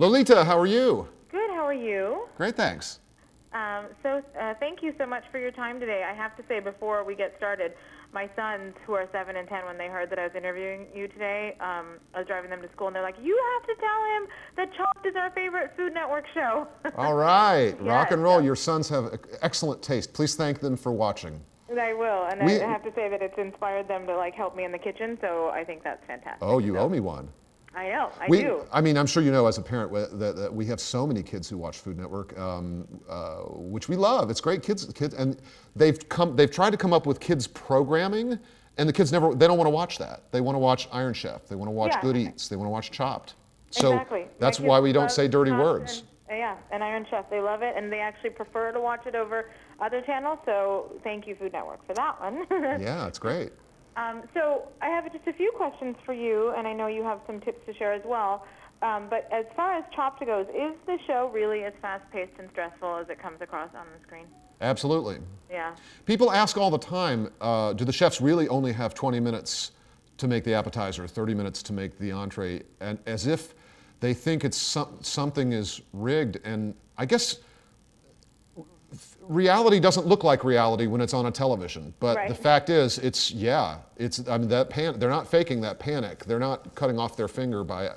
Lolita, how are you? Good, how are you? Great, thanks. Thank you so much for your time today. I have to say before we get started, my sons, who are 7 and 10, when they heard that I was interviewing you today, I was driving them to school, and they're like, you have to tell him that Chopped is our favorite Food Network show. All right, Yes, rock and roll. Your sons have excellent taste. Please thank them for watching. I will, and I have to say that it's inspired them to help me in the kitchen, so I think that's fantastic. Oh, you owe me one. I know, I do. I mean, I'm sure you know as a parent that we have so many kids who watch Food Network, which we love. It's great, kids, and they've tried to come up with kids programming, and the kids they don't want to watch that. They want to watch Iron Chef. They want to watch Good Eats. They want to watch Chopped. So exactly. That's why we don't say dirty words. And Iron Chef, they love it, and they actually prefer to watch it over other channels, so thank you, Food Network, for that one. Yeah, it's great. So I have just a few questions for you, and I know you have some tips to share as well. But as far as Chopped goes, is the show really as fast-paced and stressful as it comes across on the screen? Absolutely. Yeah. People ask all the time, do the chefs really only have 20 minutes to make the appetizer, 30 minutes to make the entree, and as if they think it's something is rigged. And I guess reality doesn't look like reality when it's on a television, but the fact is, I mean, they're not faking that panic. They're not cutting off their finger by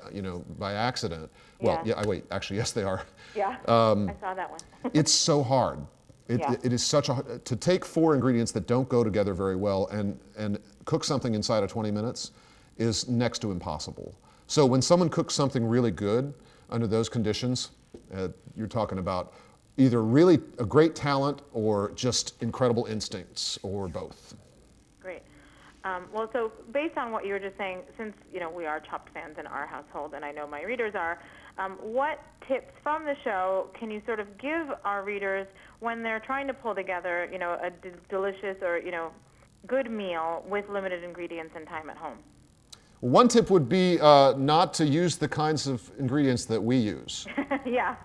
accident. Well, wait, actually, yes, they are. Yeah, I saw that one. It's so hard. It is to take 4 ingredients that don't go together very well and cook something inside of 20 minutes is next to impossible. So when someone cooks something really good under those conditions, you're talking about either really a great talent or just incredible instincts, or both. Great. Well, so based on what you were just saying, since we are Chopped fans in our household, and I know my readers are, what tips from the show can you sort of give our readers when they're trying to pull together, a delicious or good meal with limited ingredients and time at home? One tip would be not to use the kinds of ingredients that we use. Yeah.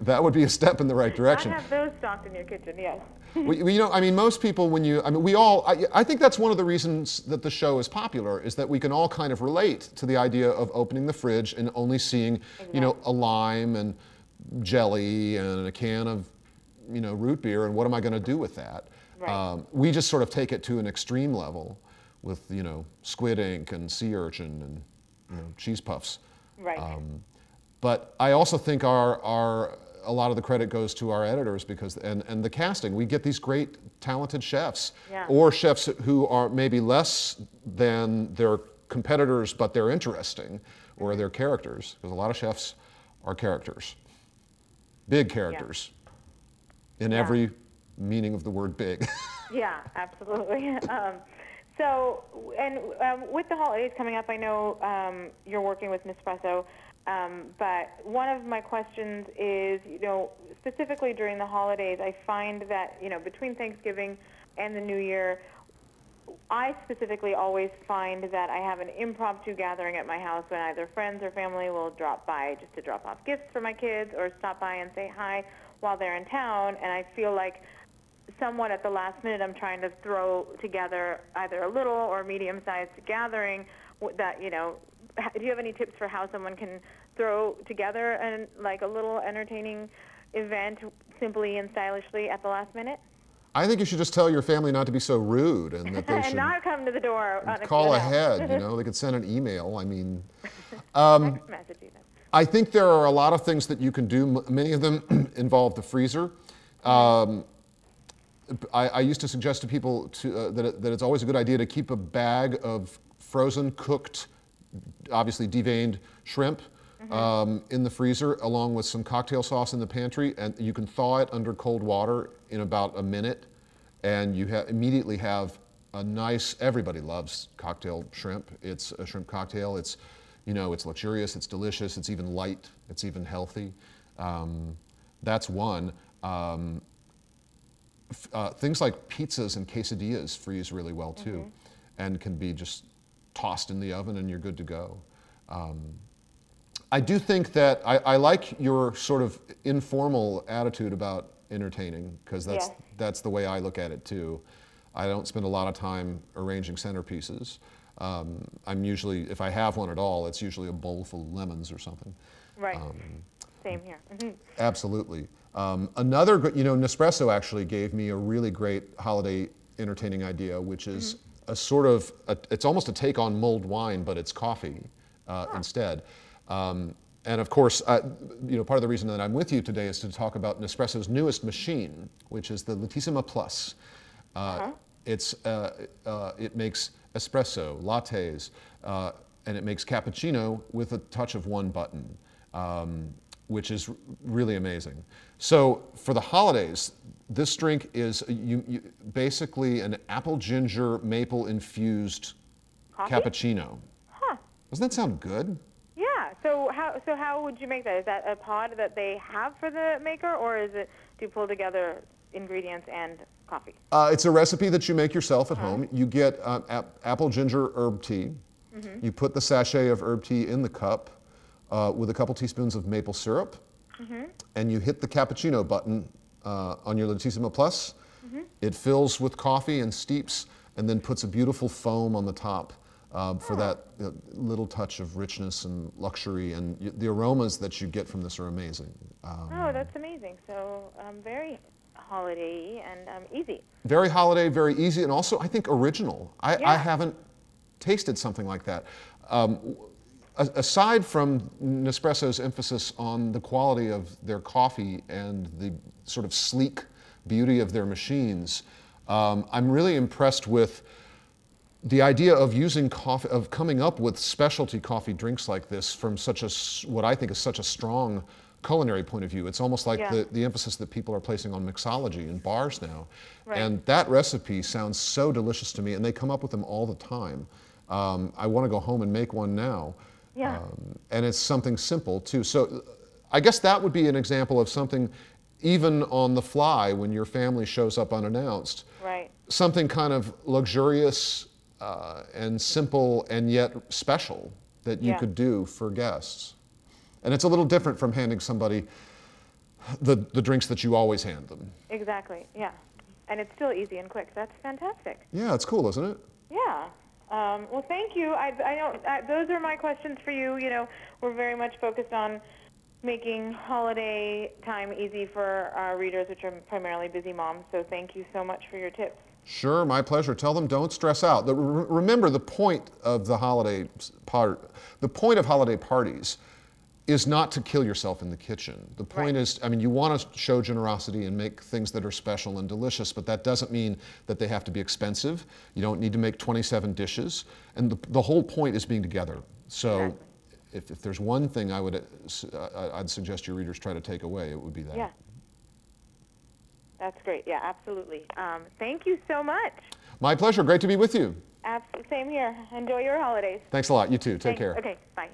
That would be a step in the right direction. I have those stocked in your kitchen, yes. I mean, most people, I think that's one of the reasons that the show is popular, is that we can all kind of relate to the idea of opening the fridge and only seeing, a lime and jelly and a can of, root beer, and what am I going to do with that? Right. We just sort of take it to an extreme level with, squid ink and sea urchin and, cheese puffs. Right. But I also think a lot of the credit goes to our editors and the casting. We get these great talented chefs, or chefs who are maybe less than their competitors, but they're interesting, or they're characters, because a lot of chefs are characters, big characters, in every meaning of the word big. Yeah, absolutely. With the holidays coming up, I know you're working with Nespresso. But one of my questions is, specifically during the holidays, I find that, between Thanksgiving and the New Year, I specifically always find that I have an impromptu gathering at my house when either friends or family will drop by just to drop off gifts for my kids or stop by and say hi while they're in town, and I feel like somewhat at the last minute I'm trying to throw together either a little or medium-sized gathering that, do you have any tips for how someone can throw together a little entertaining event simply and stylishly at the last minute? I think you should just tell your family not to be so rude, and that they should not come to the door. Call ahead. They could send an email. I mean, text message even. I think there are a lot of things that you can do. Many of them involve the freezer. I used to suggest to people that it's always a good idea to keep a bag of frozen, cooked, obviously deveined shrimp in the freezer, along with some cocktail sauce in the pantry, and you can thaw it under cold water in about a minute, and you immediately have a nice, everybody loves cocktail shrimp. It's a shrimp cocktail. It's, it's luxurious, it's delicious, it's even light, it's even healthy. That's one. Things like pizzas and quesadillas freeze really well too, and can be just tossed in the oven and you're good to go. I do think that I like your sort of informal attitude about entertaining, because that's the way I look at it too. I don't spend a lot of time arranging centerpieces. I'm usually, if I have one at all, it's usually a bowl full of lemons or something. Right. Same here. Absolutely. Another, Nespresso actually gave me a really great holiday entertaining idea, which is a sort of, it's almost a take on mulled wine, but it's coffee instead. And of course, part of the reason that I'm with you today is to talk about Nespresso's newest machine, which is the Latissima Plus. It makes espresso, lattes, and it makes cappuccino with a touch of one button, which is really amazing. So for the holidays, this drink is basically an apple ginger maple infused cappuccino. Doesn't that sound good? Yeah. So how would you make that? Is that a pod that they have for the maker, or is it, do you pull together ingredients and coffee? It's a recipe that you make yourself at home. You get apple ginger herb tea. You put the sachet of herb tea in the cup with a couple teaspoons of maple syrup, and you hit the cappuccino button on your Latissima Plus. It fills with coffee and steeps, and then puts a beautiful foam on the top for that little touch of richness and luxury, and the aromas that you get from this are amazing. Oh, that's amazing. So very holiday and easy. Very holiday, very easy, and also I think original. I haven't tasted something like that. Aside from Nespresso's emphasis on the quality of their coffee and the sort of sleek beauty of their machines, I'm really impressed with the idea of using coffee, of coming up with specialty coffee drinks like this from such a, what I think is such a strong culinary point of view. It's almost like the emphasis that people are placing on mixology in bars now. And that recipe sounds so delicious to me, and they come up with them all the time. I want to go home and make one now. And it's something simple too. So I guess that would be an example of something even on the fly when your family shows up unannounced. Something kind of luxurious and simple and yet special that you could do for guests. And it's a little different from handing somebody the drinks that you always hand them. Exactly, yeah. And it's still easy and quick. That's fantastic. Yeah, it's cool, isn't it? Yeah. Well, thank you. I know those are my questions for you. You know, we're very much focused on making holiday time easy for our readers, which are primarily busy moms. So thank you so much for your tips. Sure, my pleasure. Tell them don't stress out. Remember, the point of the holiday holiday parties is not to kill yourself in the kitchen. The point is, I mean, you want to show generosity and make things that are special and delicious, but that doesn't mean that they have to be expensive. You don't need to make 27 dishes. And the whole point is being together. So if there's one thing I'd suggest your readers try to take away, it would be that. Yeah. That's great. Yeah, absolutely. Thank you so much. My pleasure. Great to be with you. Same here. Enjoy your holidays. Thanks a lot. You too. Take care. Okay, bye.